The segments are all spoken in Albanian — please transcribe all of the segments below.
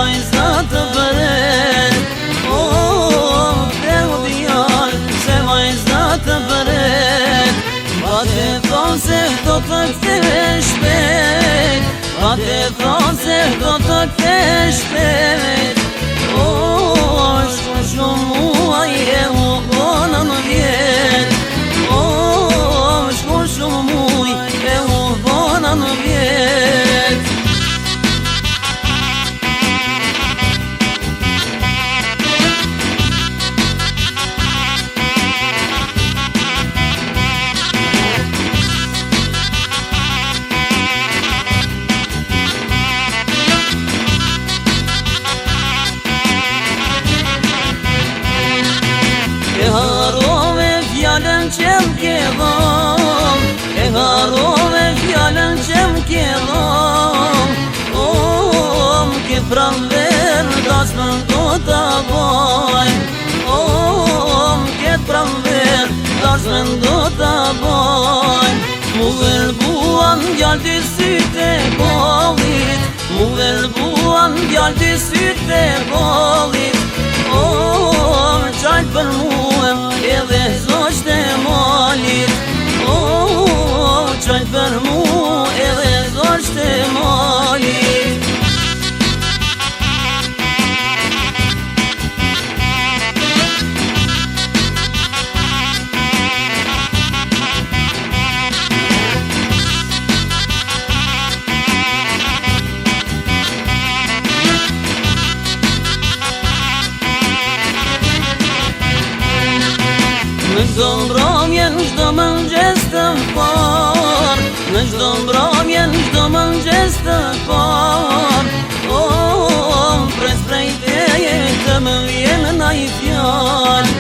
vajza të bëret. Kreu djal se vajza të bëret. Bate thonë se do të kthesh shpejt. Bate thonë se do të kthesh shpejt. Shku shumë muaj e u bona në vjet. Shku shumë muaj e u bona në vjet. E harove fjallën që m'ke dhom. E harove fjallën që m'ke dhom. M'ke pranver das më do t'a boj. M'ke pranver das më do t'a boj. Mu verbuan gjall t'i syte bollit. Mu verbuan gjall t'i syte bollit. Qajt për muem edhe zoqt e malit. Qajt për mu edhe zoqt e malit. Në çdo mbrëmje, në çdo mëngjes të parë. Në çdo mbrëmje, në çdo mëngjes të parë. Pres prej teje të më vjen ndaj fjallë.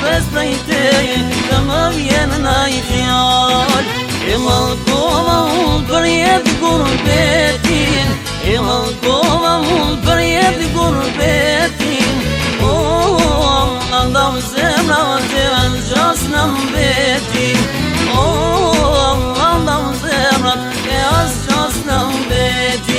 Pres prej teje të më vjen ndaj fjallë. E mallkova unë për jetë gurbetin. E mallkova unë për jetë gurbetin. Ndam zemra të në gjas në mbeti. Ndam zemra të as gjas në mbeti.